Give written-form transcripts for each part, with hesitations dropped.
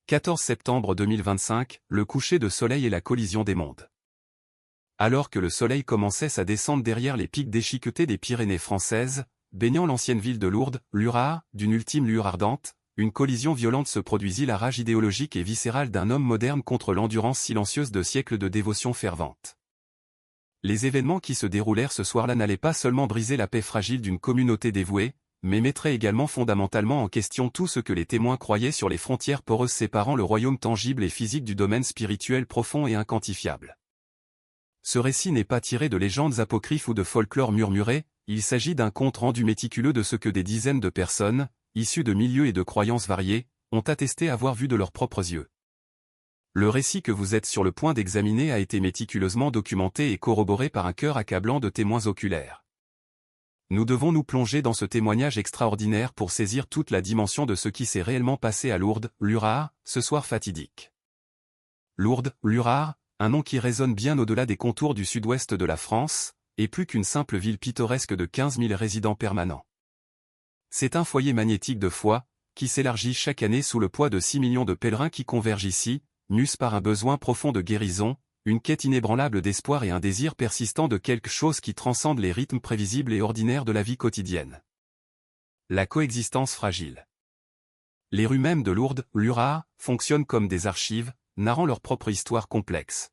14 septembre 2025, le coucher de soleil et la collision des mondes. Alors que le soleil commençait sa descente derrière les pics déchiquetés des Pyrénées françaises, baignant l'ancienne ville de Lourdes, Lurard, d'une ultime lueur ardente, une collision violente se produisit, la rage idéologique et viscérale d'un homme moderne contre l'endurance silencieuse de siècles de dévotion fervente. Les événements qui se déroulèrent ce soir-là n'allaient pas seulement briser la paix fragile d'une communauté dévouée, mais mettraient également fondamentalement en question tout ce que les témoins croyaient sur les frontières poreuses séparant le royaume tangible et physique du domaine spirituel profond et inquantifiable. Ce récit n'est pas tiré de légendes apocryphes ou de folklore murmuré, il s'agit d'un compte rendu méticuleux de ce que des dizaines de personnes, issues de milieux et de croyances variés, ont attesté avoir vu de leurs propres yeux. Le récit que vous êtes sur le point d'examiner a été méticuleusement documenté et corroboré par un cœur accablant de témoins oculaires. Nous devons nous plonger dans ce témoignage extraordinaire pour saisir toute la dimension de ce qui s'est réellement passé à Lourdes, Lurard, ce soir fatidique. Lourdes, Lurard, un nom qui résonne bien au-delà des contours du sud-ouest de la France, et plus qu'une simple ville pittoresque de 15 000 résidents permanents. C'est un foyer magnétique de foi, qui s'élargit chaque année sous le poids de 6 millions de pèlerins qui convergent ici, mus par un besoin profond de guérison, une quête inébranlable d'espoir et un désir persistant de quelque chose qui transcende les rythmes prévisibles et ordinaires de la vie quotidienne. La coexistence fragile. Les rues mêmes de Lourdes, Lurard, fonctionnent comme des archives, narrant leur propre histoire complexe.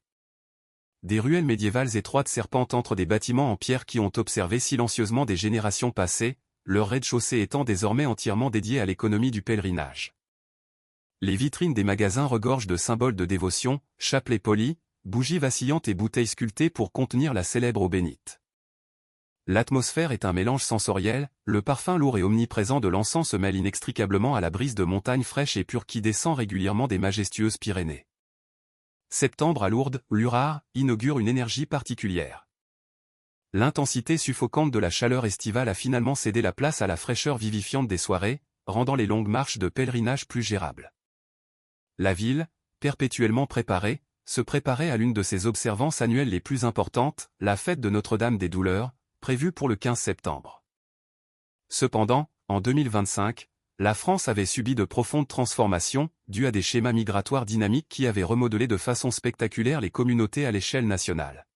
Des ruelles médiévales étroites serpentent entre des bâtiments en pierre qui ont observé silencieusement des générations passées, leur rez-de-chaussée étant désormais entièrement dédié à l'économie du pèlerinage. Les vitrines des magasins regorgent de symboles de dévotion, chapelets polis, bougies vacillantes et bouteilles sculptées pour contenir la célèbre eau bénite. L'atmosphère est un mélange sensoriel, le parfum lourd et omniprésent de l'encens se mêle inextricablement à la brise de montagnes fraîches et pures qui descend régulièrement des majestueuses Pyrénées. Septembre à Lourdes, Lurard, inaugure une énergie particulière. L'intensité suffocante de la chaleur estivale a finalement cédé la place à la fraîcheur vivifiante des soirées, rendant les longues marches de pèlerinage plus gérables. La ville, perpétuellement préparée, se préparait à l'une de ses observances annuelles les plus importantes, la fête de Notre-Dame des Douleurs, prévue pour le 15 septembre. Cependant, en 2025, la France avait subi de profondes transformations, dues à des schémas migratoires dynamiques qui avaient remodelé de façon spectaculaire les communautés à l'échelle nationale.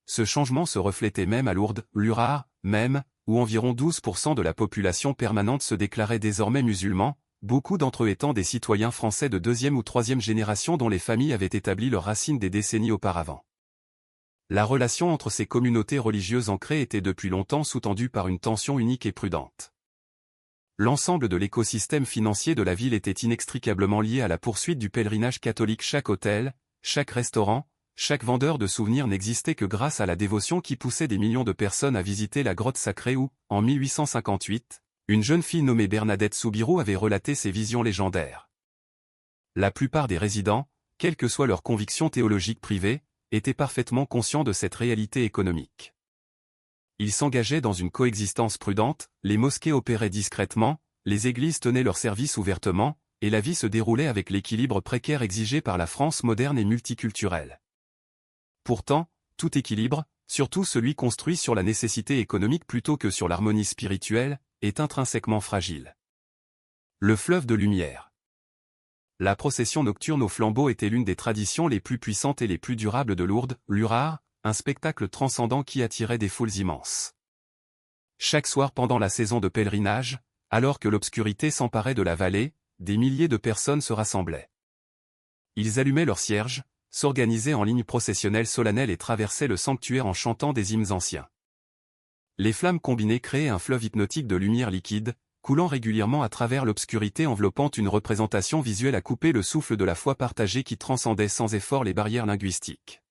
Ce changement se reflétait même à Lourdes, Lurard, même, où environ 12% de la population permanente se déclarait désormais musulmans, beaucoup d'entre eux étant des citoyens français de deuxième ou troisième génération dont les familles avaient établi leurs racines des décennies auparavant. La relation entre ces communautés religieuses ancrées était depuis longtemps sous-tendue par une tension unique et prudente. L'ensemble de l'écosystème financier de la ville était inextricablement lié à la poursuite du pèlerinage catholique. Chaque hôtel, chaque restaurant, chaque vendeur de souvenirs n'existait que grâce à la dévotion qui poussait des millions de personnes à visiter la grotte sacrée où, en 1858, une jeune fille nommée Bernadette Soubirous avait relaté ses visions légendaires. La plupart des résidents, quelles que soient leurs convictions théologiques privées, étaient parfaitement conscients de cette réalité économique. Ils s'engageaient dans une coexistence prudente, les mosquées opéraient discrètement, les églises tenaient leur service ouvertement, et la vie se déroulait avec l'équilibre précaire exigé par la France moderne et multiculturelle. Pourtant, tout équilibre, surtout celui construit sur la nécessité économique plutôt que sur l'harmonie spirituelle, est intrinsèquement fragile. Le fleuve de lumière. La procession nocturne au flambeau était l'une des traditions les plus puissantes et les plus durables de Lourdes, Lurard, un spectacle transcendant qui attirait des foules immenses. Chaque soir pendant la saison de pèlerinage, alors que l'obscurité s'emparait de la vallée, des milliers de personnes se rassemblaient. Ils allumaient leurs cierges, s'organisaient en ligne processionnelle solennelle et traversaient le sanctuaire en chantant des hymnes anciens. Les flammes combinées créaient un fleuve hypnotique de lumière liquide, coulant régulièrement à travers l'obscurité enveloppant une représentation visuelle à couper le souffle de la foi partagée qui transcendait sans effort les barrières linguistiques.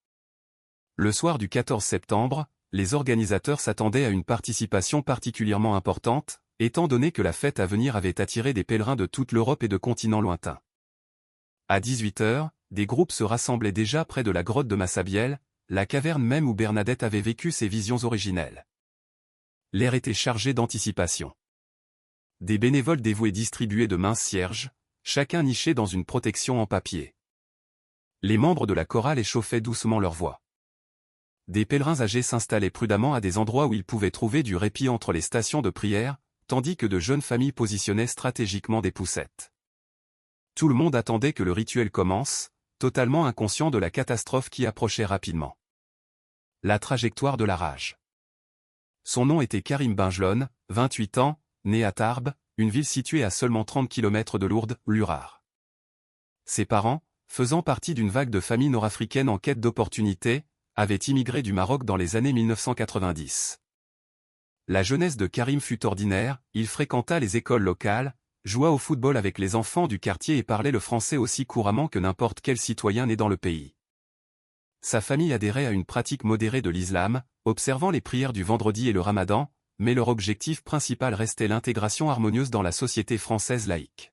Le soir du 14 septembre, les organisateurs s'attendaient à une participation particulièrement importante, étant donné que la fête à venir avait attiré des pèlerins de toute l'Europe et de continents lointains. À 18 h, des groupes se rassemblaient déjà près de la grotte de Massabielle, la caverne même où Bernadette avait vécu ses visions originelles. L'air était chargé d'anticipation. Des bénévoles dévoués distribuaient de minces cierges, chacun niché dans une protection en papier. Les membres de la chorale échauffaient doucement leur voix. Des pèlerins âgés s'installaient prudemment à des endroits où ils pouvaient trouver du répit entre les stations de prière, tandis que de jeunes familles positionnaient stratégiquement des poussettes. Tout le monde attendait que le rituel commence, totalement inconscient de la catastrophe qui approchait rapidement. La trajectoire de la rage. Son nom était Karim Benjelloun, 28 ans, né à Tarbes, une ville située à seulement 30 km de Lourdes, Lurard. Ses parents, faisant partie d'une vague de familles nord-africaines en quête d'opportunités, avaient immigré du Maroc dans les années 1990. La jeunesse de Karim fut ordinaire, il fréquenta les écoles locales, joua au football avec les enfants du quartier et parlait le français aussi couramment que n'importe quel citoyen né dans le pays. Sa famille adhérait à une pratique modérée de l'islam, observant les prières du vendredi et le ramadan, mais leur objectif principal restait l'intégration harmonieuse dans la société française laïque.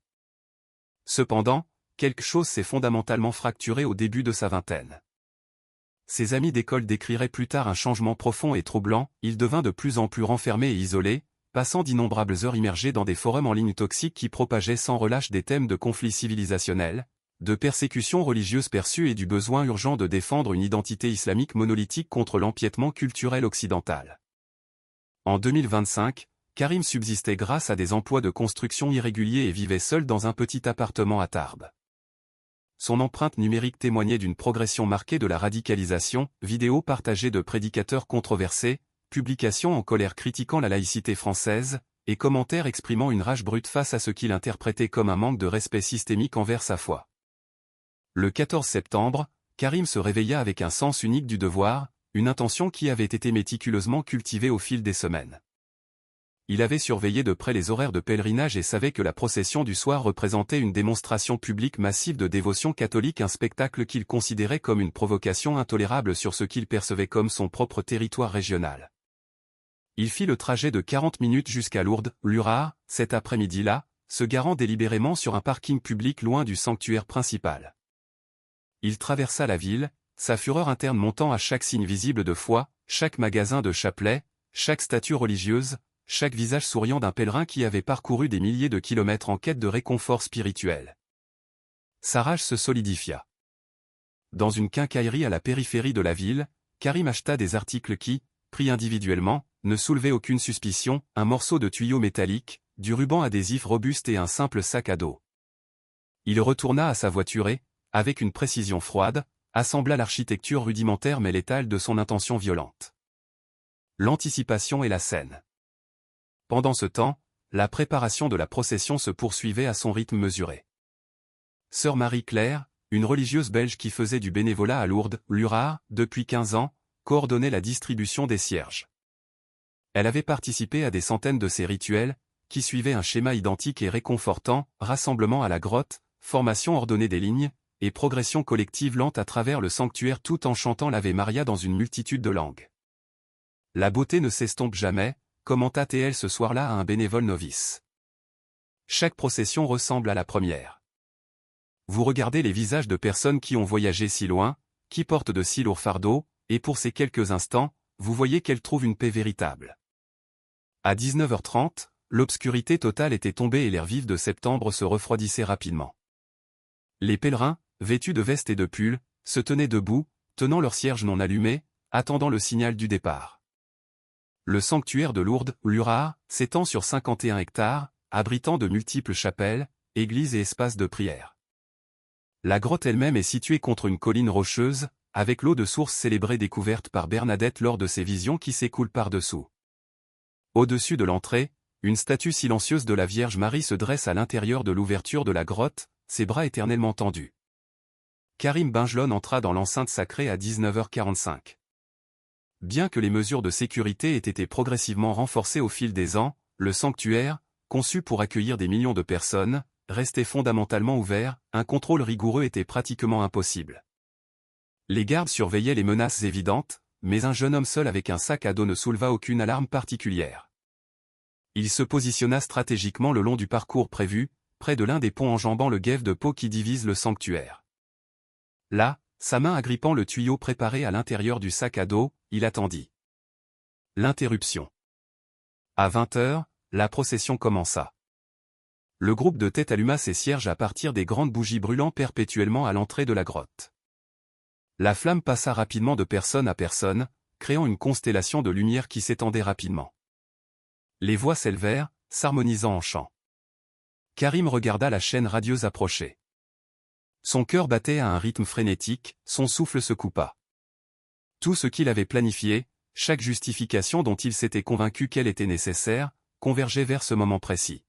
Cependant, quelque chose s'est fondamentalement fracturé au début de sa vingtaine. Ses amis d'école décriraient plus tard un changement profond et troublant, il devint de plus en plus renfermé et isolé, passant d'innombrables heures immergées dans des forums en ligne toxiques qui propageaient sans relâche des thèmes de conflits civilisationnels, de persécutions religieuses perçues et du besoin urgent de défendre une identité islamique monolithique contre l'empiètement culturel occidental. En 2025, Karim subsistait grâce à des emplois de construction irréguliers et vivait seul dans un petit appartement à Tarbes. Son empreinte numérique témoignait d'une progression marquée de la radicalisation, vidéos partagées de prédicateurs controversés, publications en colère critiquant la laïcité française, et commentaires exprimant une rage brute face à ce qu'il interprétait comme un manque de respect systémique envers sa foi. Le 14 septembre, Karim se réveilla avec un sens unique du devoir, une intention qui avait été méticuleusement cultivée au fil des semaines. Il avait surveillé de près les horaires de pèlerinage et savait que la procession du soir représentait une démonstration publique massive de dévotion catholique, un spectacle qu'il considérait comme une provocation intolérable sur ce qu'il percevait comme son propre territoire régional. Il fit le trajet de 40 minutes jusqu'à Lourdes, Lurard, cet après-midi-là, se garant délibérément sur un parking public loin du sanctuaire principal. Il traversa la ville, sa fureur interne montant à chaque signe visible de foi, chaque magasin de chapelet, chaque statue religieuse, chaque visage souriant d'un pèlerin qui avait parcouru des milliers de kilomètres en quête de réconfort spirituel. Sa rage se solidifia. Dans une quincaillerie à la périphérie de la ville, Karim acheta des articles qui, pris individuellement, ne soulevaient aucune suspicion, un morceau de tuyau métallique, du ruban adhésif robuste et un simple sac à dos. Il retourna à sa voiture et, avec une précision froide, assembla l'architecture rudimentaire mais létale de son intention violente. L'anticipation et la scène. Pendant ce temps, la préparation de la procession se poursuivait à son rythme mesuré. Sœur Marie-Claire, une religieuse belge qui faisait du bénévolat à Lourdes, Lurard, depuis 15 ans, coordonnait la distribution des cierges. Elle avait participé à des centaines de ces rituels, qui suivaient un schéma identique et réconfortant, rassemblement à la grotte, formation ordonnée des lignes, et progression collective lente à travers le sanctuaire tout en chantant l'Ave Maria dans une multitude de langues. La beauté ne s'estompe jamais, commenta TL ce soir-là à un bénévole novice. Chaque procession ressemble à la première. Vous regardez les visages de personnes qui ont voyagé si loin, qui portent de si lourds fardeaux, et pour ces quelques instants, vous voyez qu'elles trouvent une paix véritable. À 19h30, l'obscurité totale était tombée et l'air vif de septembre se refroidissait rapidement. Les pèlerins, vêtus de vestes et de pulls, se tenaient debout, tenant leurs cierges non allumés, attendant le signal du départ. Le sanctuaire de Lourdes, Lurard, s'étend sur 51 hectares, abritant de multiples chapelles, églises et espaces de prière. La grotte elle-même est située contre une colline rocheuse, avec l'eau de source célébrée découverte par Bernadette lors de ses visions qui s'écoulent par-dessous. Au-dessus de l'entrée, une statue silencieuse de la Vierge Marie se dresse à l'intérieur de l'ouverture de la grotte, ses bras éternellement tendus. Karim Benjelloun entra dans l'enceinte sacrée à 19h45. Bien que les mesures de sécurité aient été progressivement renforcées au fil des ans, le sanctuaire, conçu pour accueillir des millions de personnes, restait fondamentalement ouvert, un contrôle rigoureux était pratiquement impossible. Les gardes surveillaient les menaces évidentes, mais un jeune homme seul avec un sac à dos ne souleva aucune alarme particulière. Il se positionna stratégiquement le long du parcours prévu, près de l'un des ponts enjambant le guêpe de Pau qui divise le sanctuaire. Là, sa main agrippant le tuyau préparé à l'intérieur du sac à dos, il attendit. L'interruption. À 20h, la procession commença. Le groupe de tête alluma ses cierges à partir des grandes bougies brûlant perpétuellement à l'entrée de la grotte. La flamme passa rapidement de personne à personne, créant une constellation de lumière qui s'étendait rapidement. Les voix s'élevèrent, s'harmonisant en chant. Karim regarda la chaîne radieuse approcher. Son cœur battait à un rythme frénétique, son souffle se coupa. Tout ce qu'il avait planifié, chaque justification dont il s'était convaincu qu'elle était nécessaire, convergeait vers ce moment précis.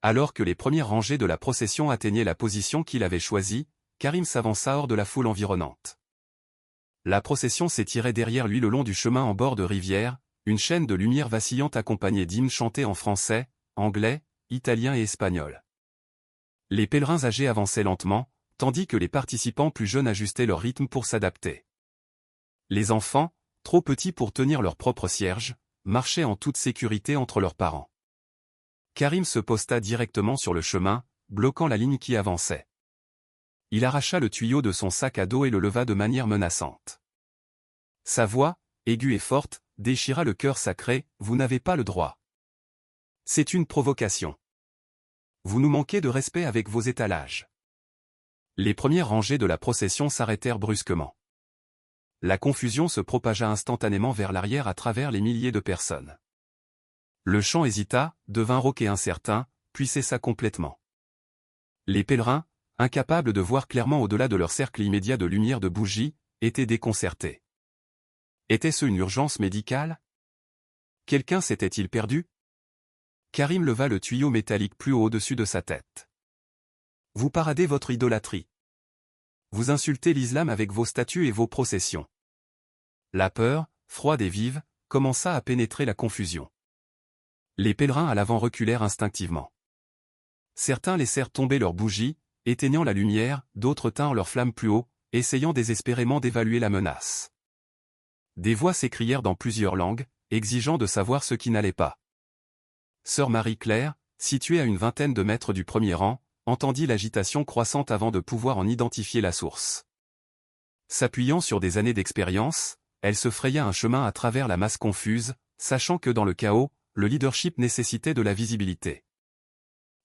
Alors que les premières rangées de la procession atteignaient la position qu'il avait choisie, Karim s'avança hors de la foule environnante. La procession s'étirait derrière lui le long du chemin en bord de rivière, une chaîne de lumière vacillante accompagnée d'hymnes chantés en français, anglais, italien et espagnol. Les pèlerins âgés avançaient lentement, tandis que les participants plus jeunes ajustaient leur rythme pour s'adapter. Les enfants, trop petits pour tenir leur propre cierge, marchaient en toute sécurité entre leurs parents. Karim se posta directement sur le chemin, bloquant la ligne qui avançait. Il arracha le tuyau de son sac à dos et le leva de manière menaçante. Sa voix, aiguë et forte, déchira le cœur sacré, « Vous n'avez pas le droit. C'est une provocation. Vous nous manquez de respect avec vos étalages. » Les premières rangées de la procession s'arrêtèrent brusquement. La confusion se propagea instantanément vers l'arrière à travers les milliers de personnes. Le chant hésita, devint rauque et incertain, puis cessa complètement. Les pèlerins, incapables de voir clairement au-delà de leur cercle immédiat de lumière de bougies, étaient déconcertés. Était-ce une urgence médicale? Quelqu'un s'était-il perdu? Karim leva le tuyau métallique plus haut au-dessus de sa tête. Vous paradez votre idolâtrie. Vous insultez l'islam avec vos statues et vos processions. La peur, froide et vive, commença à pénétrer la confusion. Les pèlerins à l'avant reculèrent instinctivement. Certains laissèrent tomber leurs bougies, éteignant la lumière, d'autres tinrent leurs flammes plus haut, essayant désespérément d'évaluer la menace. Des voix s'écrièrent dans plusieurs langues, exigeant de savoir ce qui n'allait pas. Sœur Marie-Claire, située à une vingtaine de mètres du premier rang, entendit l'agitation croissante avant de pouvoir en identifier la source. S'appuyant sur des années d'expérience, elle se fraya un chemin à travers la masse confuse, sachant que dans le chaos, le leadership nécessitait de la visibilité.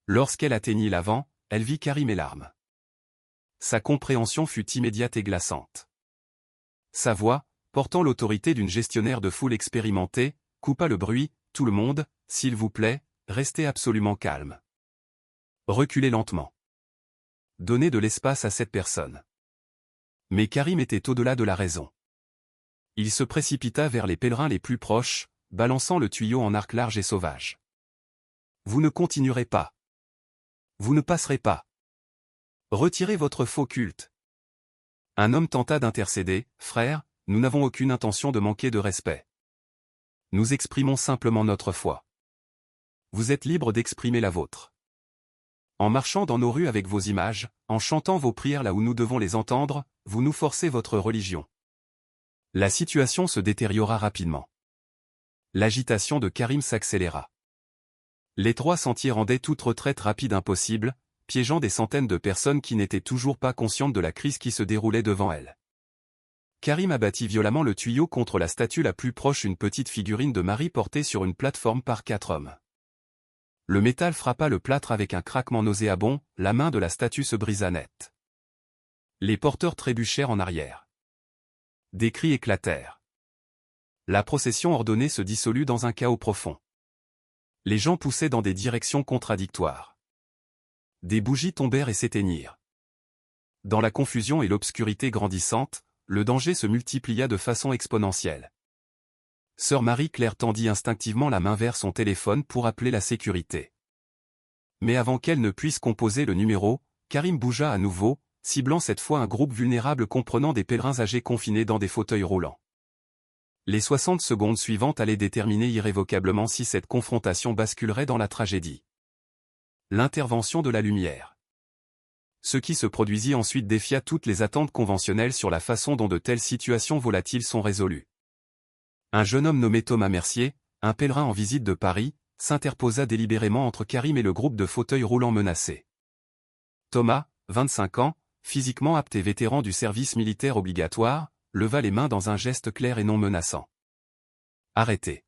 Lorsqu'elle atteignit l'avant, elle vit Karim et larmes. Sa compréhension fut immédiate et glaçante. Sa voix, portant l'autorité d'une gestionnaire de foule expérimentée, coupa le bruit, « Tout le monde, s'il vous plaît, restez absolument calme. Reculez lentement. Donnez de l'espace à cette personne. » Mais Karim était au-delà de la raison. Il se précipita vers les pèlerins les plus proches, balançant le tuyau en arc large et sauvage. « Vous ne continuerez pas. Vous ne passerez pas. Retirez votre faux culte. » Un homme tenta d'intercéder, « Frère, nous n'avons aucune intention de manquer de respect. Nous exprimons simplement notre foi. Vous êtes libre d'exprimer la vôtre. En marchant dans nos rues avec vos images, en chantant vos prières là où nous devons les entendre, vous nous forcez votre religion. » La situation se détériora rapidement. L'agitation de Karim s'accéléra. L'étroit sentier rendait toute retraite rapide impossible, piégeant des centaines de personnes qui n'étaient toujours pas conscientes de la crise qui se déroulait devant elles. Karim abattit violemment le tuyau contre la statue la plus proche, une petite figurine de Marie portée sur une plateforme par 4 hommes. Le métal frappa le plâtre avec un craquement nauséabond, la main de la statue se brisa net. Les porteurs trébuchèrent en arrière. Des cris éclatèrent. La procession ordonnée se dissolut dans un chaos profond. Les gens poussaient dans des directions contradictoires. Des bougies tombèrent et s'éteignirent. Dans la confusion et l'obscurité grandissante, le danger se multiplia de façon exponentielle. Sœur Marie-Claire tendit instinctivement la main vers son téléphone pour appeler la sécurité. Mais avant qu'elle ne puisse composer le numéro, Karim bougea à nouveau, ciblant cette fois un groupe vulnérable comprenant des pèlerins âgés confinés dans des fauteuils roulants. Les 60 secondes suivantes allaient déterminer irrévocablement si cette confrontation basculerait dans la tragédie. L'intervention de la lumière. Ce qui se produisit ensuite défia toutes les attentes conventionnelles sur la façon dont de telles situations volatiles sont résolues. Un jeune homme nommé Thomas Mercier, un pèlerin en visite de Paris, s'interposa délibérément entre Karim et le groupe de fauteuils roulants menacés. Thomas, 25 ans, physiquement apte et vétéran du service militaire obligatoire, leva les mains dans un geste clair et non menaçant. « Arrêtez.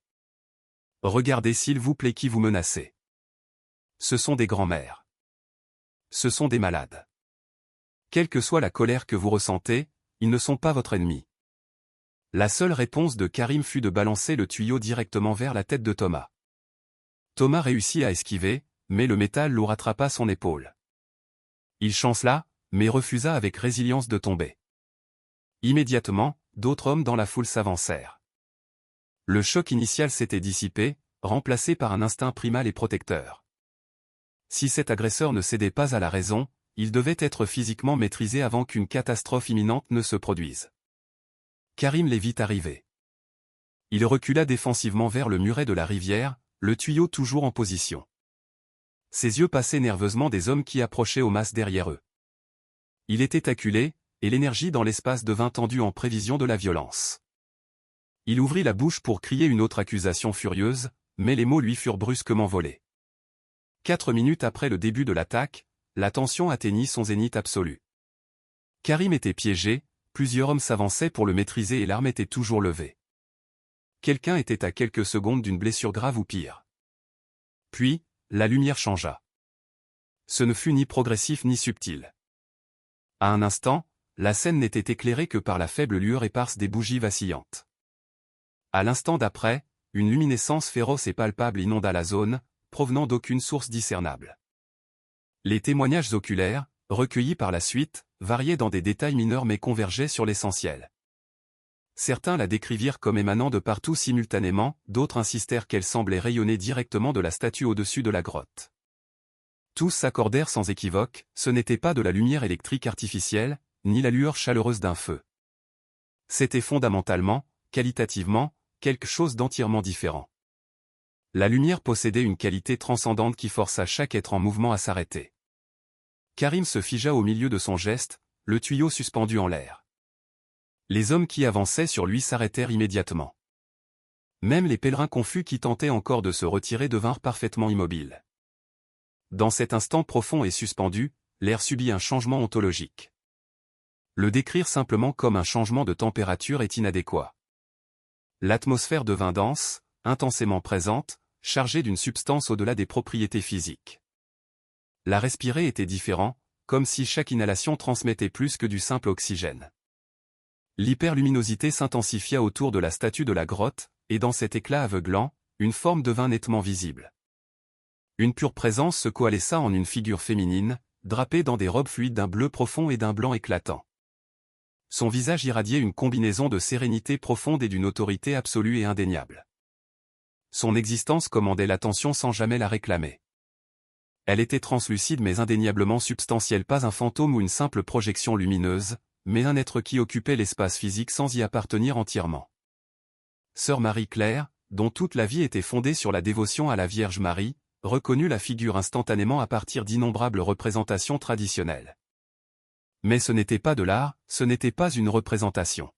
Regardez s'il vous plaît qui vous menacez. Ce sont des grands-mères. Ce sont des malades. Quelle que soit la colère que vous ressentez, ils ne sont pas votre ennemi. » La seule réponse de Karim fut de balancer le tuyau directement vers la tête de Thomas. Thomas réussit à esquiver, mais le métal lui rattrapa son épaule. Il chancela, mais refusa avec résilience de tomber. Immédiatement, d'autres hommes dans la foule s'avancèrent. Le choc initial s'était dissipé, remplacé par un instinct primal et protecteur. Si cet agresseur ne cédait pas à la raison, il devait être physiquement maîtrisé avant qu'une catastrophe imminente ne se produise. Karim les vit arriver. Il recula défensivement vers le muret de la rivière, le tuyau toujours en position. Ses yeux passaient nerveusement des hommes qui approchaient au mas derrière eux. Il était acculé, et l'énergie dans l'espace devint tendue en prévision de la violence. Il ouvrit la bouche pour crier une autre accusation furieuse, mais les mots lui furent brusquement volés. 4 minutes après le début de l'attaque, la tension atteignit son zénith absolu. Karim était piégé, plusieurs hommes s'avançaient pour le maîtriser et l'arme était toujours levée. Quelqu'un était à quelques secondes d'une blessure grave ou pire. Puis, la lumière changea. Ce ne fut ni progressif ni subtil. À un instant, la scène n'était éclairée que par la faible lueur éparse des bougies vacillantes. À l'instant d'après, une luminescence féroce et palpable inonda la zone, provenant d'aucune source discernable. Les témoignages oculaires, recueillis par la suite, variaient dans des détails mineurs mais convergeaient sur l'essentiel. Certains la décrivirent comme émanant de partout simultanément, d'autres insistèrent qu'elle semblait rayonner directement de la statue au-dessus de la grotte. Tous s'accordèrent sans équivoque, ce n'était pas de la lumière électrique artificielle, ni la lueur chaleureuse d'un feu. C'était fondamentalement, qualitativement, quelque chose d'entièrement différent. La lumière possédait une qualité transcendante qui força chaque être en mouvement à s'arrêter. Karim se figea au milieu de son geste, le tuyau suspendu en l'air. Les hommes qui avançaient sur lui s'arrêtèrent immédiatement. Même les pèlerins confus qui tentaient encore de se retirer devinrent parfaitement immobiles. Dans cet instant profond et suspendu, l'air subit un changement ontologique. Le décrire simplement comme un changement de température est inadéquat. L'atmosphère devint dense, intensément présente, chargée d'une substance au-delà des propriétés physiques. La respirer était différent, comme si chaque inhalation transmettait plus que du simple oxygène. L'hyperluminosité s'intensifia autour de la statue de la grotte, et dans cet éclat aveuglant, une forme devint nettement visible. Une pure présence se coalessa en une figure féminine, drapée dans des robes fluides d'un bleu profond et d'un blanc éclatant. Son visage irradiait une combinaison de sérénité profonde et d'une autorité absolue et indéniable. Son existence commandait l'attention sans jamais la réclamer. Elle était translucide mais indéniablement substantielle, pas un fantôme ou une simple projection lumineuse, mais un être qui occupait l'espace physique sans y appartenir entièrement. Sœur Marie-Claire, dont toute la vie était fondée sur la dévotion à la Vierge Marie, reconnut la figure instantanément à partir d'innombrables représentations traditionnelles. Mais ce n'était pas de l'art, ce n'était pas une représentation.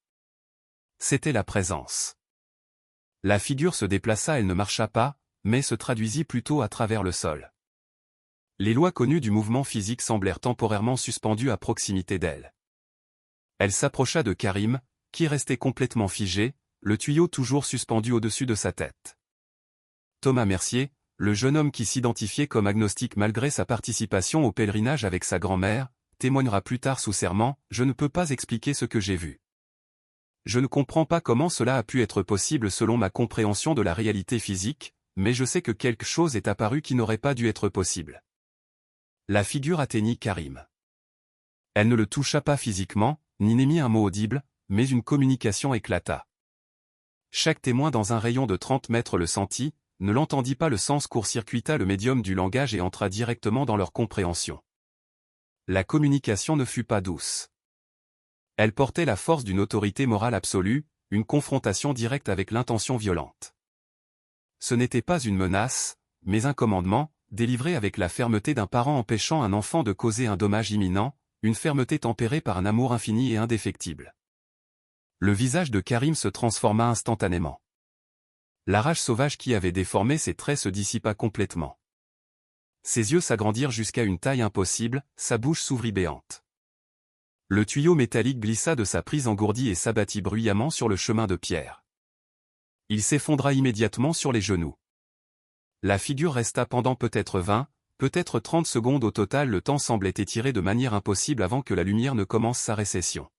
C'était la présence. La figure se déplaça, elle ne marcha pas, mais se traduisit plutôt à travers le sol. Les lois connues du mouvement physique semblèrent temporairement suspendues à proximité d'elle. Elle s'approcha de Karim, qui restait complètement figé, le tuyau toujours suspendu au-dessus de sa tête. Thomas Mercier, le jeune homme qui s'identifiait comme agnostique malgré sa participation au pèlerinage avec sa grand-mère, témoignera plus tard sous serment « Je ne peux pas expliquer ce que j'ai vu. Je ne comprends pas comment cela a pu être possible selon ma compréhension de la réalité physique, mais je sais que quelque chose est apparu qui n'aurait pas dû être possible. » La figure atteignit Karim. Elle ne le toucha pas physiquement, ni n'émit un mot audible, mais une communication éclata. Chaque témoin dans un rayon de 30 mètres le sentit, ne l'entendit pas, le sens court-circuita le médium du langage et entra directement dans leur compréhension. La communication ne fut pas douce. Elle portait la force d'une autorité morale absolue, une confrontation directe avec l'intention violente. Ce n'était pas une menace, mais un commandement, délivré avec la fermeté d'un parent empêchant un enfant de causer un dommage imminent, une fermeté tempérée par un amour infini et indéfectible. Le visage de Karim se transforma instantanément. La rage sauvage qui avait déformé ses traits se dissipa complètement. Ses yeux s'agrandirent jusqu'à une taille impossible, sa bouche s'ouvrit béante. Le tuyau métallique glissa de sa prise engourdie et s'abattit bruyamment sur le chemin de pierre. Il s'effondra immédiatement sur les genoux. La figure resta pendant peut-être 20, peut-être 30 secondes au total, le temps semblait étiré de manière impossible avant que la lumière ne commence sa récession.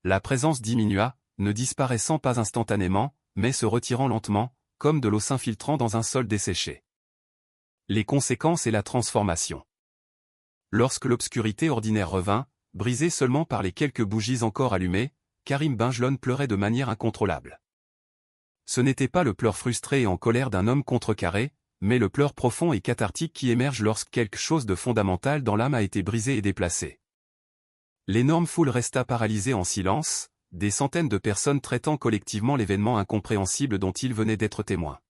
La présence diminua, ne disparaissant pas instantanément, mais se retirant lentement, comme de l'eau s'infiltrant dans un sol desséché. Les conséquences et la transformation. Lorsque l'obscurité ordinaire revint, brisée seulement par les quelques bougies encore allumées, Karim Benjelloun pleurait de manière incontrôlable. Ce n'était pas le pleur frustré et en colère d'un homme contrecarré, mais le pleur profond et cathartique qui émerge lorsque quelque chose de fondamental dans l'âme a été brisé et déplacé. L'énorme foule resta paralysée en silence, des centaines de personnes traitant collectivement l'événement incompréhensible dont ils venaient d'être témoins.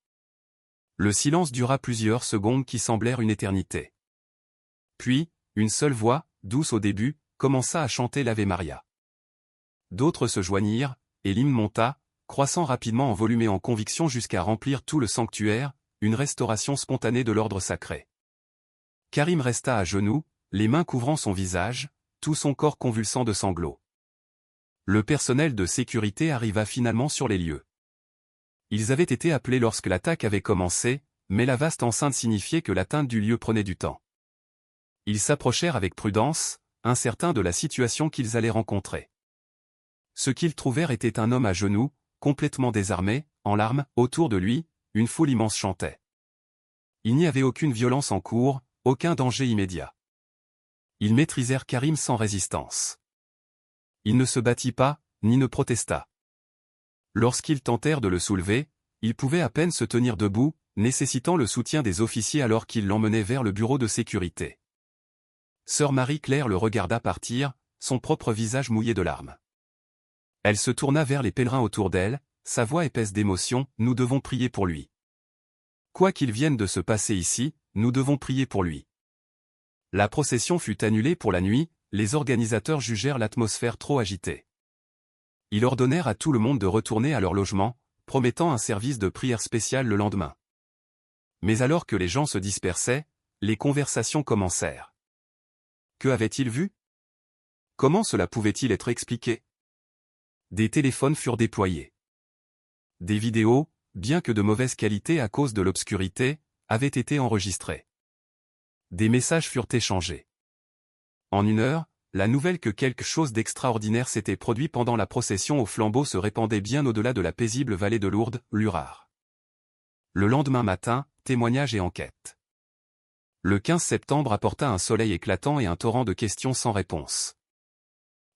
Le silence dura plusieurs secondes qui semblèrent une éternité. Puis, une seule voix, douce au début, commença à chanter l'Ave Maria. D'autres se joignirent, et l'hymne monta, croissant rapidement en volume et en conviction jusqu'à remplir tout le sanctuaire, une restauration spontanée de l'ordre sacré. Karim resta à genoux, les mains couvrant son visage, tout son corps convulsant de sanglots. Le personnel de sécurité arriva finalement sur les lieux. Ils avaient été appelés lorsque l'attaque avait commencé, mais la vaste enceinte signifiait que l'atteinte du lieu prenait du temps. Ils s'approchèrent avec prudence, incertains de la situation qu'ils allaient rencontrer. Ce qu'ils trouvèrent était un homme à genoux, complètement désarmé, en larmes, autour de lui, une foule immense chantait. Il n'y avait aucune violence en cours, aucun danger immédiat. Ils maîtrisèrent Karim sans résistance. Il ne se battit pas, ni ne protesta. Lorsqu'ils tentèrent de le soulever, il pouvait à peine se tenir debout, nécessitant le soutien des officiers alors qu'ils l'emmenaient vers le bureau de sécurité. Sœur Marie-Claire le regarda partir, son propre visage mouillé de larmes. Elle se tourna vers les pèlerins autour d'elle, sa voix épaisse d'émotion, « Nous devons prier pour lui. Quoi qu'il vienne de se passer ici, nous devons prier pour lui. » La procession fut annulée pour la nuit, les organisateurs jugèrent l'atmosphère trop agitée. Ils ordonnèrent à tout le monde de retourner à leur logement, promettant un service de prière spécial le lendemain. Mais alors que les gens se dispersaient, les conversations commencèrent. Que avait-il vu? Comment cela pouvait-il être expliqué? Des téléphones furent déployés. Des vidéos, bien que de mauvaise qualité à cause de l'obscurité, avaient été enregistrées. Des messages furent échangés. En une heure, la nouvelle que quelque chose d'extraordinaire s'était produit pendant la procession au flambeau se répandait bien au-delà de la paisible vallée de Lourdes, Lurard. Le lendemain matin, témoignages et enquêtes. Le 15 septembre apporta un soleil éclatant et un torrent de questions sans réponse.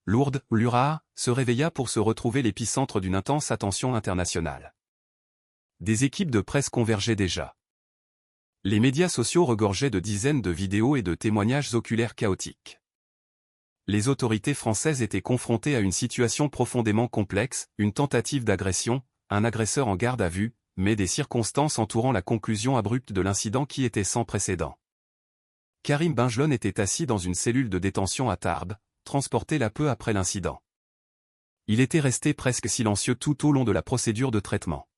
Lourdes, Lurard, se réveilla pour se retrouver l'épicentre d'une intense attention internationale. Des équipes de presse convergeaient déjà. Les médias sociaux regorgeaient de dizaines de vidéos et de témoignages oculaires chaotiques. Les autorités françaises étaient confrontées à une situation profondément complexe, une tentative d'agression, un agresseur en garde à vue, mais des circonstances entourant la conclusion abrupte de l'incident qui était sans précédent. Karim Benjelloun était assis dans une cellule de détention à Tarbes, transporté là peu après l'incident. Il était resté presque silencieux tout au long de la procédure de traitement.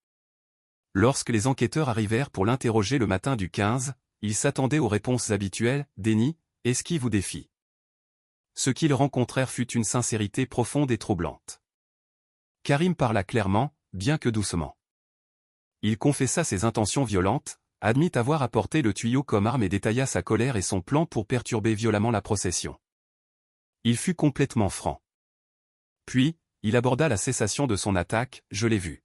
Lorsque les enquêteurs arrivèrent pour l'interroger le matin du 15, il s'attendait aux réponses habituelles, déni, esquive ou défi. Ce qu'ils rencontrèrent fut une sincérité profonde et troublante. Karim parla clairement, bien que doucement. Il confessa ses intentions violentes, admit avoir apporté le tuyau comme arme et détailla sa colère et son plan pour perturber violemment la procession. Il fut complètement franc. Puis, il aborda la cessation de son attaque, « Je l'ai vu.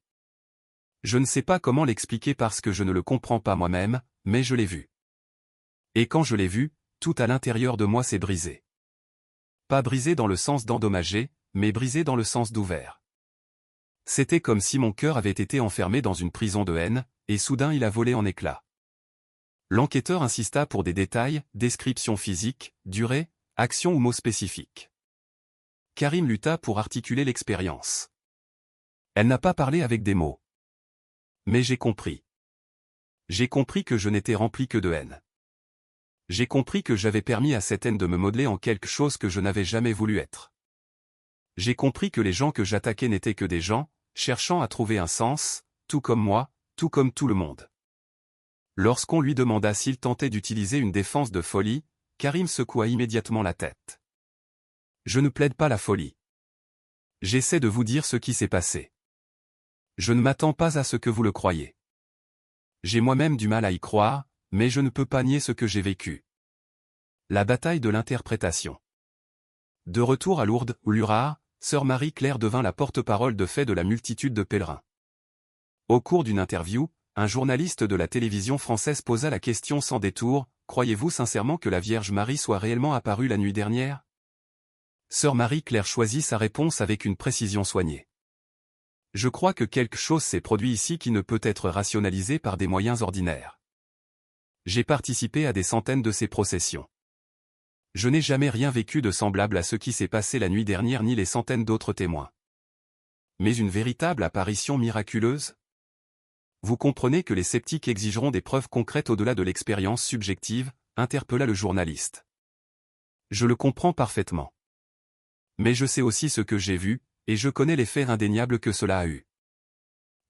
Je ne sais pas comment l'expliquer parce que je ne le comprends pas moi-même, mais je l'ai vu. Et quand je l'ai vu, tout à l'intérieur de moi s'est brisé. Pas brisé dans le sens d'endommagé, mais brisé dans le sens d'ouvert. C'était comme si mon cœur avait été enfermé dans une prison de haine, et soudain il a volé en éclats. » L'enquêteur insista pour des détails, descriptions physiques, durée, action ou mots spécifiques. Karim lutta pour articuler l'expérience. Elle n'a pas parlé avec des mots. Mais j'ai compris. J'ai compris que je n'étais rempli que de haine. J'ai compris que j'avais permis à cette haine de me modeler en quelque chose que je n'avais jamais voulu être. J'ai compris que les gens que j'attaquais n'étaient que des gens, cherchant à trouver un sens, tout comme moi, tout comme tout le monde. Lorsqu'on lui demanda s'il tentait d'utiliser une défense de folie, Karim secoua immédiatement la tête. Je ne plaide pas la folie. J'essaie de vous dire ce qui s'est passé. Je ne m'attends pas à ce que vous le croyiez. J'ai moi-même du mal à y croire, mais je ne peux pas nier ce que j'ai vécu. La bataille de l'interprétation. De retour à Lourdes, Lurard, sœur Marie-Claire devint la porte-parole de fait de la multitude de pèlerins. Au cours d'une interview, un journaliste de la télévision française posa la question sans détour, « Croyez-vous sincèrement que la Vierge Marie soit réellement apparue la nuit dernière ?» Sœur Marie-Claire choisit sa réponse avec une précision soignée. « Je crois que quelque chose s'est produit ici qui ne peut être rationalisé par des moyens ordinaires. J'ai participé à des centaines de ces processions. Je n'ai jamais rien vécu de semblable à ce qui s'est passé la nuit dernière ni les centaines d'autres témoins. Mais une véritable apparition miraculeuse ? Vous comprenez que les sceptiques exigeront des preuves concrètes au-delà de l'expérience subjective, interpella le journaliste. Je le comprends parfaitement. Mais je sais aussi ce que j'ai vu, et je connais les faits indéniables que cela a eu.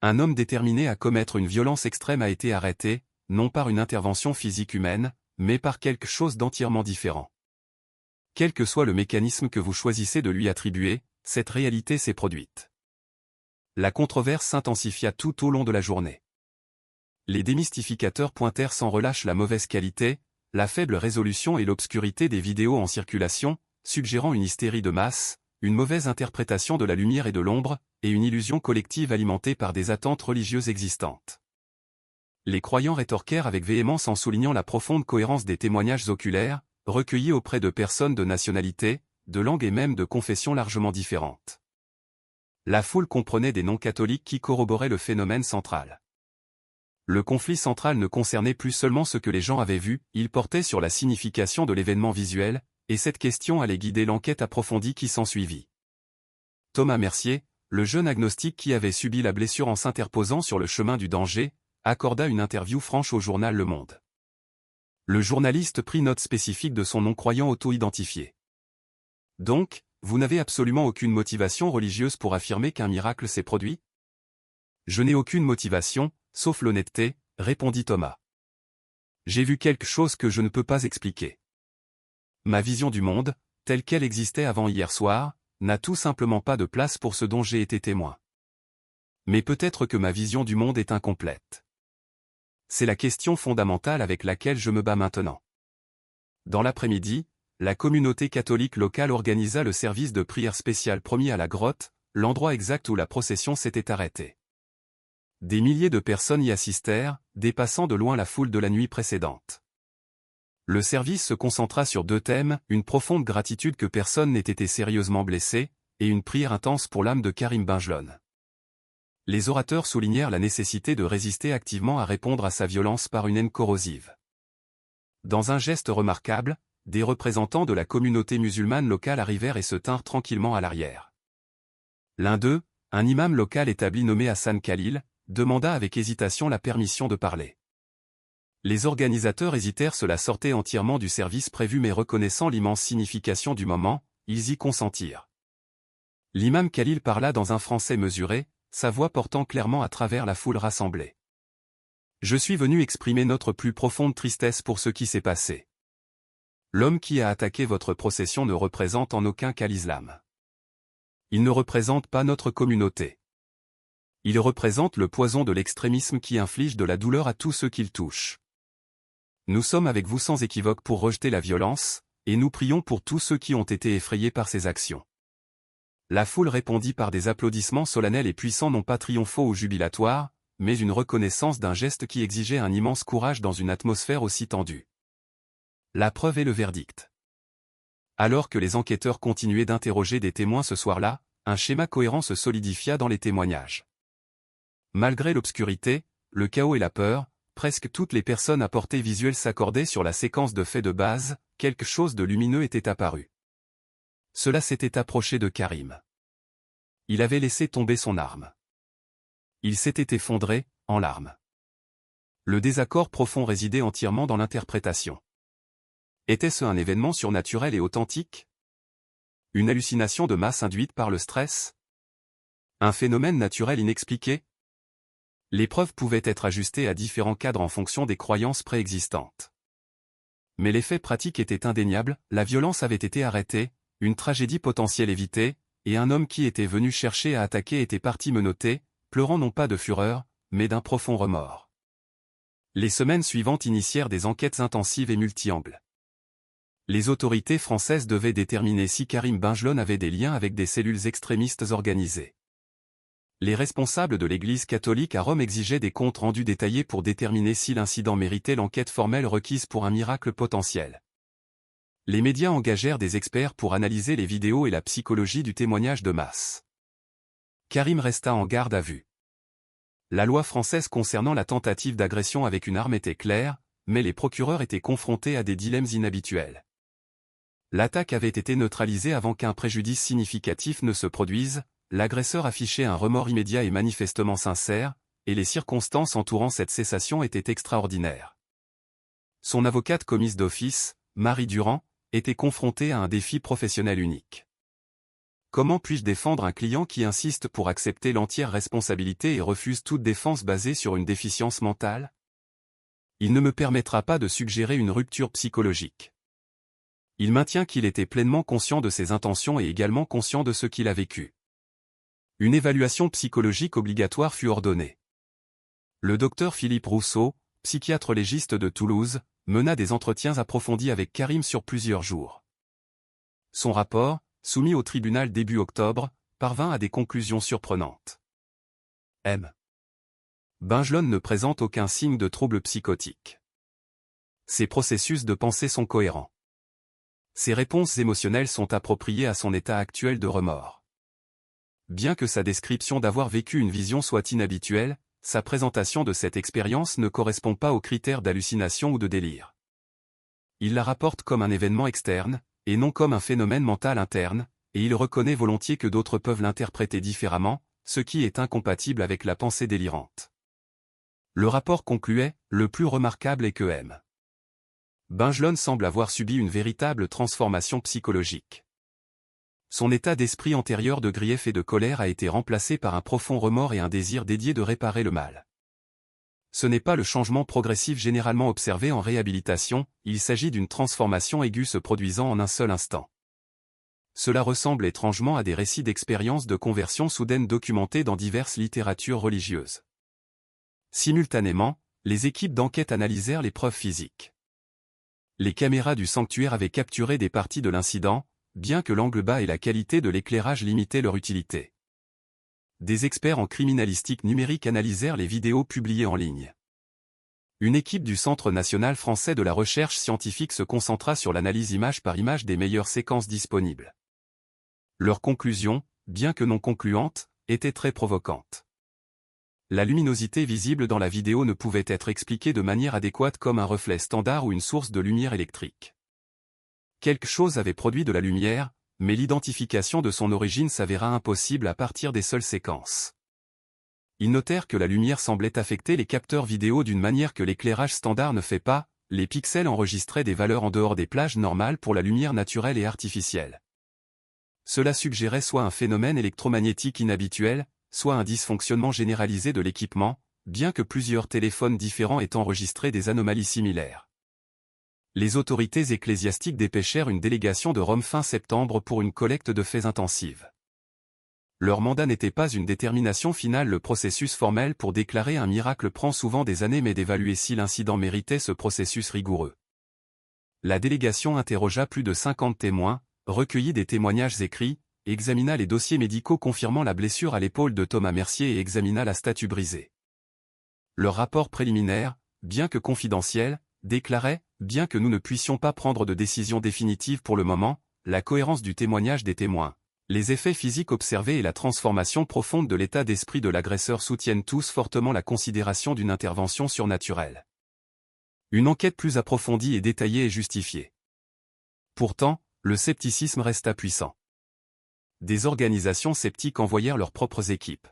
Un homme déterminé à commettre une violence extrême a été arrêté, non par une intervention physique humaine, mais par quelque chose d'entièrement différent. Quel que soit le mécanisme que vous choisissez de lui attribuer, cette réalité s'est produite. La controverse s'intensifia tout au long de la journée. Les démystificateurs pointèrent sans relâche la mauvaise qualité, la faible résolution et l'obscurité des vidéos en circulation, suggérant une hystérie de masse, une mauvaise interprétation de la lumière et de l'ombre, et une illusion collective alimentée par des attentes religieuses existantes. Les croyants rétorquèrent avec véhémence en soulignant la profonde cohérence des témoignages oculaires, recueillis auprès de personnes de nationalités, de langues et même de confessions largement différentes. La foule comprenait des non-catholiques qui corroboraient le phénomène central. Le conflit central ne concernait plus seulement ce que les gens avaient vu, il portait sur la signification de l'événement visuel, et cette question allait guider l'enquête approfondie qui s'ensuivit. Thomas Mercier, le jeune agnostique qui avait subi la blessure en s'interposant sur le chemin du danger, accorda une interview franche au journal Le Monde. Le journaliste prit note spécifique de son non-croyant auto-identifié. Donc, vous n'avez absolument aucune motivation religieuse pour affirmer qu'un miracle s'est produit ? Je n'ai aucune motivation, sauf l'honnêteté, répondit Thomas. J'ai vu quelque chose que je ne peux pas expliquer. Ma vision du monde, telle qu'elle existait avant hier soir, n'a tout simplement pas de place pour ce dont j'ai été témoin. Mais peut-être que ma vision du monde est incomplète. C'est la question fondamentale avec laquelle je me bats maintenant. Dans l'après-midi, la communauté catholique locale organisa le service de prière spécial promis à la grotte, l'endroit exact où la procession s'était arrêtée. Des milliers de personnes y assistèrent, dépassant de loin la foule de la nuit précédente. Le service se concentra sur deux thèmes, une profonde gratitude que personne n'ait été sérieusement blessé, et une prière intense pour l'âme de Karim Benjelloun. Les orateurs soulignèrent la nécessité de résister activement à répondre à sa violence par une haine corrosive. Dans un geste remarquable, des représentants de la communauté musulmane locale arrivèrent et se tinrent tranquillement à l'arrière. L'un d'eux, un imam local établi nommé Hassan Khalil, demanda avec hésitation la permission de parler. Les organisateurs hésitèrent, cela sortait entièrement du service prévu mais reconnaissant l'immense signification du moment, ils y consentirent. L'imam Khalil parla dans un français mesuré, sa voix portant clairement à travers la foule rassemblée. « Je suis venu exprimer notre plus profonde tristesse pour ce qui s'est passé. L'homme qui a attaqué votre procession ne représente en aucun cas l'islam. Il ne représente pas notre communauté. Il représente le poison de l'extrémisme qui inflige de la douleur à tous ceux qu'il touche. Nous sommes avec vous sans équivoque pour rejeter la violence, et nous prions pour tous ceux qui ont été effrayés par ces actions. » La foule répondit par des applaudissements solennels et puissants, non pas triomphaux ou jubilatoires, mais une reconnaissance d'un geste qui exigeait un immense courage dans une atmosphère aussi tendue. La preuve est le verdict. Alors que les enquêteurs continuaient d'interroger des témoins ce soir-là, un schéma cohérent se solidifia dans les témoignages. Malgré l'obscurité, le chaos et la peur, presque toutes les personnes à portée visuelle s'accordaient sur la séquence de faits de base, quelque chose de lumineux était apparu. Cela s'était approché de Karim. Il avait laissé tomber son arme. Il s'était effondré, en larmes. Le désaccord profond résidait entièrement dans l'interprétation. Était-ce un événement surnaturel et authentique? Une hallucination de masse induite par le stress? Un phénomène naturel inexpliqué? Les preuves pouvaient être ajustées à différents cadres en fonction des croyances préexistantes. Mais les faits pratiques étaient indéniables, la violence avait été arrêtée, une tragédie potentielle évitée, et un homme qui était venu chercher à attaquer était parti menotté, pleurant non pas de fureur, mais d'un profond remords. Les semaines suivantes initièrent des enquêtes intensives et multi-angles. Les autorités françaises devaient déterminer si Karim Benjelloun avait des liens avec des cellules extrémistes organisées. Les responsables de l'Église catholique à Rome exigeaient des comptes rendus détaillés pour déterminer si l'incident méritait l'enquête formelle requise pour un miracle potentiel. Les médias engagèrent des experts pour analyser les vidéos et la psychologie du témoignage de masse. Karim resta en garde à vue. La loi française concernant la tentative d'agression avec une arme était claire, mais les procureurs étaient confrontés à des dilemmes inhabituels. L'attaque avait été neutralisée avant qu'un préjudice significatif ne se produise, l'agresseur affichait un remords immédiat et manifestement sincère, et les circonstances entourant cette cessation étaient extraordinaires. Son avocate commise d'office, Marie Durand, était confrontée à un défi professionnel unique. Comment puis-je défendre un client qui insiste pour accepter l'entière responsabilité et refuse toute défense basée sur une déficience mentale? Il ne me permettra pas de suggérer une rupture psychologique. Il maintient qu'il était pleinement conscient de ses intentions et également conscient de ce qu'il a vécu. Une évaluation psychologique obligatoire fut ordonnée. Le docteur Philippe Rousseau, psychiatre légiste de Toulouse, mena des entretiens approfondis avec Karim sur plusieurs jours. Son rapport, soumis au tribunal début octobre, parvint à des conclusions surprenantes. M. Bengelone ne présente aucun signe de trouble psychotique. Ses processus de pensée sont cohérents. Ses réponses émotionnelles sont appropriées à son état actuel de remords. Bien que sa description d'avoir vécu une vision soit inhabituelle, sa présentation de cette expérience ne correspond pas aux critères d'hallucination ou de délire. Il la rapporte comme un événement externe, et non comme un phénomène mental interne, et il reconnaît volontiers que d'autres peuvent l'interpréter différemment, ce qui est incompatible avec la pensée délirante. Le rapport concluait, le plus remarquable est que M. Bengelone semble avoir subi une véritable transformation psychologique. Son état d'esprit antérieur de grief et de colère a été remplacé par un profond remords et un désir dédié de réparer le mal. Ce n'est pas le changement progressif généralement observé en réhabilitation, il s'agit d'une transformation aiguë se produisant en un seul instant. Cela ressemble étrangement à des récits d'expériences de conversion soudaine documentés dans diverses littératures religieuses. Simultanément, les équipes d'enquête analysèrent les preuves physiques. Les caméras du sanctuaire avaient capturé des parties de l'incident, bien que l'angle bas et la qualité de l'éclairage limitaient leur utilité. Des experts en criminalistique numérique analysèrent les vidéos publiées en ligne. Une équipe du Centre national français de la recherche scientifique se concentra sur l'analyse image par image des meilleures séquences disponibles. Leurs conclusions, bien que non concluantes, étaient très provocantes. La luminosité visible dans la vidéo ne pouvait être expliquée de manière adéquate comme un reflet standard ou une source de lumière électrique. Quelque chose avait produit de la lumière, mais l'identification de son origine s'avéra impossible à partir des seules séquences. Ils notèrent que la lumière semblait affecter les capteurs vidéo d'une manière que l'éclairage standard ne fait pas, les pixels enregistraient des valeurs en dehors des plages normales pour la lumière naturelle et artificielle. Cela suggérait soit un phénomène électromagnétique inhabituel, soit un dysfonctionnement généralisé de l'équipement, bien que plusieurs téléphones différents aient enregistré des anomalies similaires. Les autorités ecclésiastiques dépêchèrent une délégation de Rome fin septembre pour une collecte de faits intensive. Leur mandat n'était pas une détermination finale. Le processus formel pour déclarer un miracle prend souvent des années, mais d'évaluer si l'incident méritait ce processus rigoureux. La délégation interrogea plus de 50 témoins, recueillit des témoignages écrits, examina les dossiers médicaux confirmant la blessure à l'épaule de Thomas Mercier et examina la statue brisée. Leur rapport préliminaire, bien que confidentiel, déclarait, bien que nous ne puissions pas prendre de décision définitive pour le moment, la cohérence du témoignage des témoins, les effets physiques observés et la transformation profonde de l'état d'esprit de l'agresseur soutiennent tous fortement la considération d'une intervention surnaturelle. Une enquête plus approfondie et détaillée est justifiée. Pourtant, le scepticisme resta puissant. Des organisations sceptiques envoyèrent leurs propres équipes.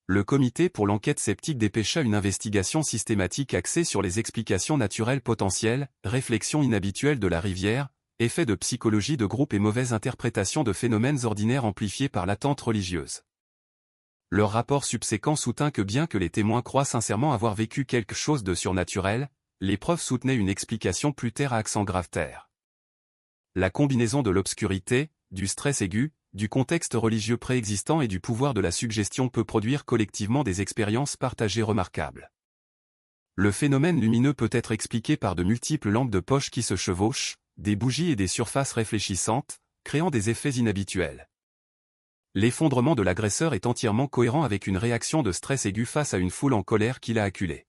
Le comité pour l'enquête sceptique dépêcha une investigation systématique axée sur les explications naturelles potentielles, réflexion inhabituelle de la rivière, effets de psychologie de groupe et mauvaise interprétation de phénomènes ordinaires amplifiés par l'attente religieuse. Leur rapport subséquent soutint que bien que les témoins croient sincèrement avoir vécu quelque chose de surnaturel, les preuves soutenaient une explication plus terre à accent grave terre. La combinaison de l'obscurité, du stress aigu, du contexte religieux préexistant et du pouvoir de la suggestion peut produire collectivement des expériences partagées remarquables. Le phénomène lumineux peut être expliqué par de multiples lampes de poche qui se chevauchent, des bougies et des surfaces réfléchissantes, créant des effets inhabituels. L'effondrement de l'agresseur est entièrement cohérent avec une réaction de stress aigu face à une foule en colère qui l'a acculé.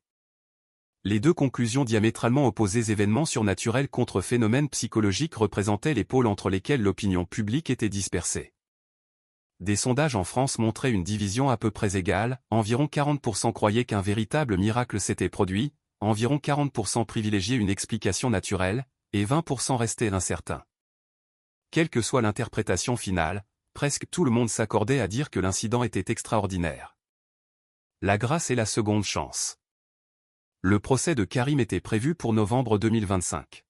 Les deux conclusions diamétralement opposées, événements surnaturels contre phénomènes psychologiques, représentaient les pôles entre lesquels l'opinion publique était dispersée. Des sondages en France montraient une division à peu près égale, environ 40% croyaient qu'un véritable miracle s'était produit, environ 40% privilégiaient une explication naturelle, et 20% restaient incertains. Quelle que soit l'interprétation finale, presque tout le monde s'accordait à dire que l'incident était extraordinaire. La grâce et la seconde chance. Le procès de Karim était prévu pour novembre 2025.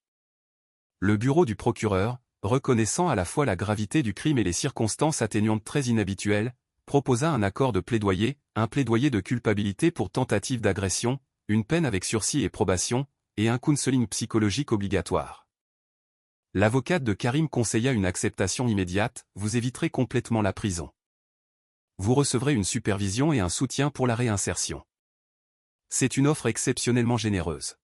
Le bureau du procureur, reconnaissant à la fois la gravité du crime et les circonstances atténuantes très inhabituelles, proposa un accord de plaidoyer, un plaidoyer de culpabilité pour tentative d'agression, une peine avec sursis et probation, et un counseling psychologique obligatoire. L'avocate de Karim conseilla une acceptation immédiate, vous éviterez complètement la prison. Vous recevrez une supervision et un soutien pour la réinsertion. C'est une offre exceptionnellement généreuse.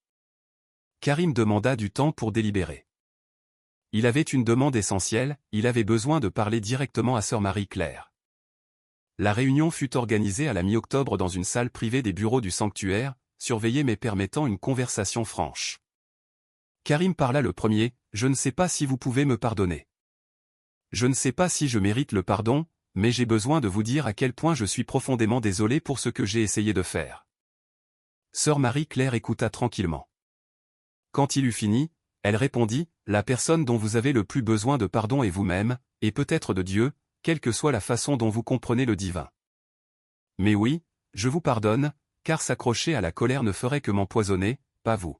Karim demanda du temps pour délibérer. Il avait une demande essentielle, il avait besoin de parler directement à sœur Marie-Claire. La réunion fut organisée à la mi-octobre dans une salle privée des bureaux du sanctuaire, surveillée mais permettant une conversation franche. Karim parla le premier, « Je ne sais pas si vous pouvez me pardonner. Je ne sais pas si je mérite le pardon, mais j'ai besoin de vous dire à quel point je suis profondément désolé pour ce que j'ai essayé de faire. » Sœur Marie-Claire écouta tranquillement. Quand il eut fini, elle répondit, « La personne dont vous avez le plus besoin de pardon est vous-même, et peut-être de Dieu, quelle que soit la façon dont vous comprenez le divin. Mais oui, je vous pardonne, car s'accrocher à la colère ne ferait que m'empoisonner, pas vous. »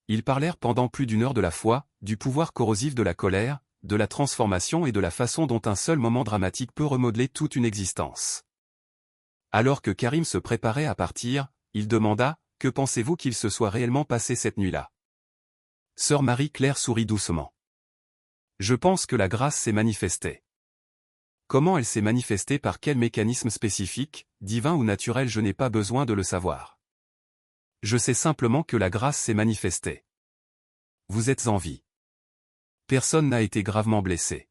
Ils parlèrent pendant plus d'1 heure de la foi, du pouvoir corrosif de la colère, de la transformation et de la façon dont un seul moment dramatique peut remodeler toute une existence. Alors que Karim se préparait à partir, il demanda, « Que pensez-vous qu'il se soit réellement passé cette nuit-là » Sœur Marie-Claire sourit doucement. « Je pense que la grâce s'est manifestée. » Comment elle s'est manifestée, par quel mécanisme spécifique, divin ou naturel, je n'ai pas besoin de le savoir. Je sais simplement que la grâce s'est manifestée. Vous êtes en vie. Personne n'a été gravement blessé.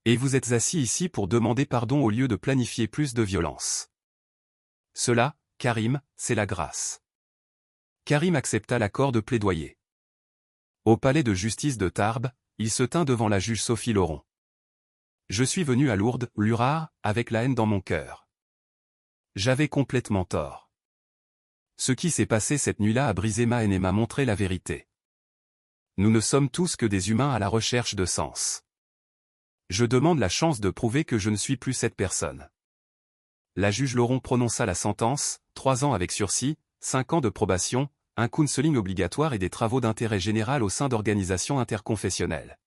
Et vous êtes assis ici pour demander pardon au lieu de planifier plus de violence. Cela, Karim, c'est la grâce. Karim accepta l'accord de plaidoyer. Au palais de justice de Tarbes, il se tint devant la juge Sophie Laurent. Je suis venu à Lourdes, Lurard, avec la haine dans mon cœur. J'avais complètement tort. Ce qui s'est passé cette nuit-là a brisé ma haine et m'a montré la vérité. Nous ne sommes tous que des humains à la recherche de sens. Je demande la chance de prouver que je ne suis plus cette personne. La juge Laurent prononça la sentence, 3 ans avec sursis, 5 ans de probation, un counseling obligatoire et des travaux d'intérêt général au sein d'organisations interconfessionnelles.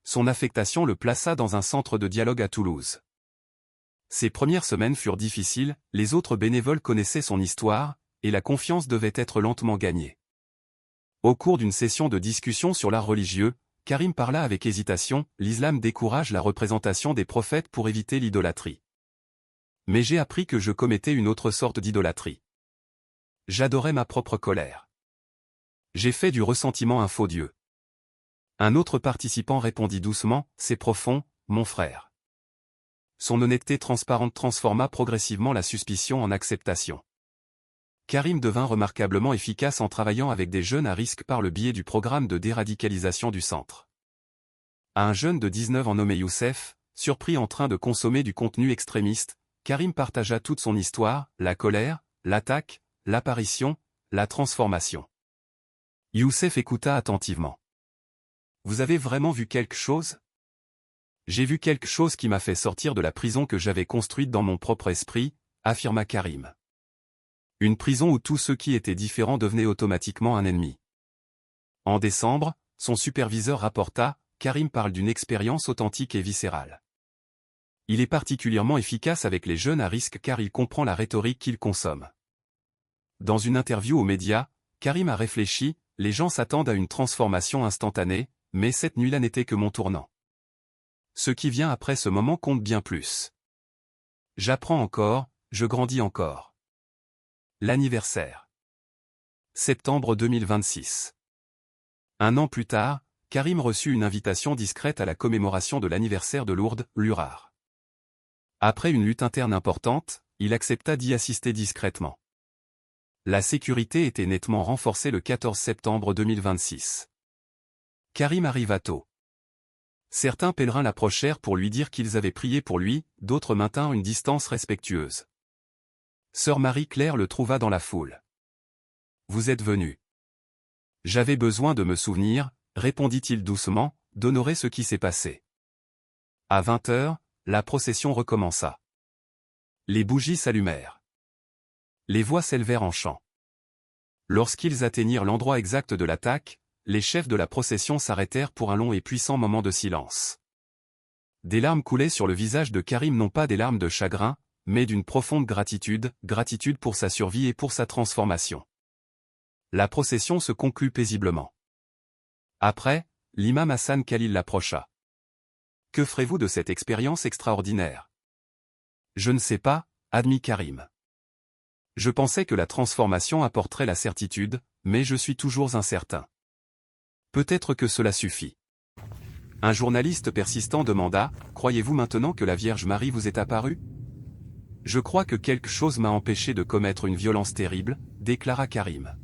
Son affectation le plaça dans un centre de dialogue à Toulouse. Ses premières semaines furent difficiles, les autres bénévoles connaissaient son histoire, et la confiance devait être lentement gagnée. Au cours d'une session de discussion sur l'art religieux, Karim parla avec hésitation, « L'islam décourage la représentation des prophètes pour éviter l'idolâtrie. Mais j'ai appris que je commettais une autre sorte d'idolâtrie. J'adorais ma propre colère. J'ai fait du ressentiment un faux Dieu. » Un autre participant répondit doucement, « C'est profond, mon frère. » Son honnêteté transparente transforma progressivement la suspicion en acceptation. Karim devint remarquablement efficace en travaillant avec des jeunes à risque par le biais du programme de déradicalisation du centre. À un jeune de 19 ans nommé Youssef, surpris en train de consommer du contenu extrémiste, Karim partagea toute son histoire, la colère, l'attaque, l'apparition, la transformation. Youssef écouta attentivement. « Vous avez vraiment vu quelque chose ? » « J'ai vu quelque chose qui m'a fait sortir de la prison que j'avais construite dans mon propre esprit, » affirma Karim. Une prison où tous ceux qui étaient différents devenaient automatiquement un ennemi. En décembre, son superviseur rapporta, Karim parle d'une expérience authentique et viscérale. Il est particulièrement efficace avec les jeunes à risque car il comprend la rhétorique qu'ils consomment. Dans une interview aux médias, Karim a réfléchi, les gens s'attendent à une transformation instantanée, mais cette nuit-là n'était que mon tournant. Ce qui vient après ce moment compte bien plus. J'apprends encore, je grandis encore. L'anniversaire. Septembre 2026. 1 an plus tard, Karim reçut une invitation discrète à la commémoration de l'anniversaire de Lourdes, Lurard. Après une lutte interne importante, il accepta d'y assister discrètement. La sécurité était nettement renforcée le 14 septembre 2026. Karim arriva tôt. Certains pèlerins l'approchèrent pour lui dire qu'ils avaient prié pour lui, d'autres maintinrent une distance respectueuse. Sœur Marie-Claire le trouva dans la foule. « Vous êtes venu. »« J'avais besoin de me souvenir, » répondit-il doucement, « d'honorer ce qui s'est passé. » À 20 heures, la procession recommença. Les bougies s'allumèrent. Les voix s'élevèrent en chant. Lorsqu'ils atteignirent l'endroit exact de l'attaque, les chefs de la procession s'arrêtèrent pour un long et puissant moment de silence. Des larmes coulaient sur le visage de Karim, non pas des larmes de chagrin, mais d'une profonde gratitude, gratitude pour sa survie et pour sa transformation. La procession se conclut paisiblement. Après, l'imam Hassan Khalil l'approcha. « Que ferez-vous de cette expérience extraordinaire ?»« Je ne sais pas, » admit Karim. « Je pensais que la transformation apporterait la certitude, mais je suis toujours incertain. Peut-être que cela suffit. » Un journaliste persistant demanda, « Croyez-vous maintenant que la Vierge Marie vous est apparue ?»« Je crois que quelque chose m'a empêché de commettre une violence terrible, » déclara Karim.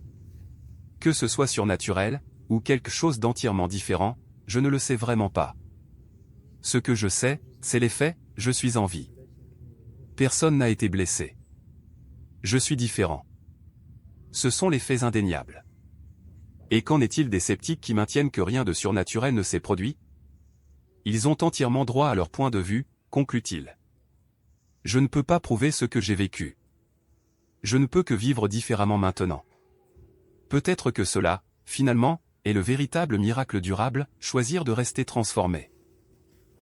« Que ce soit surnaturel, ou quelque chose d'entièrement différent, je ne le sais vraiment pas. Ce que je sais, c'est les faits, je suis en vie. Personne n'a été blessé. Je suis différent. Ce sont les faits indéniables. Et qu'en est-il des sceptiques qui maintiennent que rien de surnaturel ne s'est produit? Ils ont entièrement droit à leur point de vue, conclut-il. Je ne peux pas prouver ce que j'ai vécu. Je ne peux que vivre différemment maintenant. Peut-être que cela, finalement, est le véritable miracle durable, choisir de rester transformé.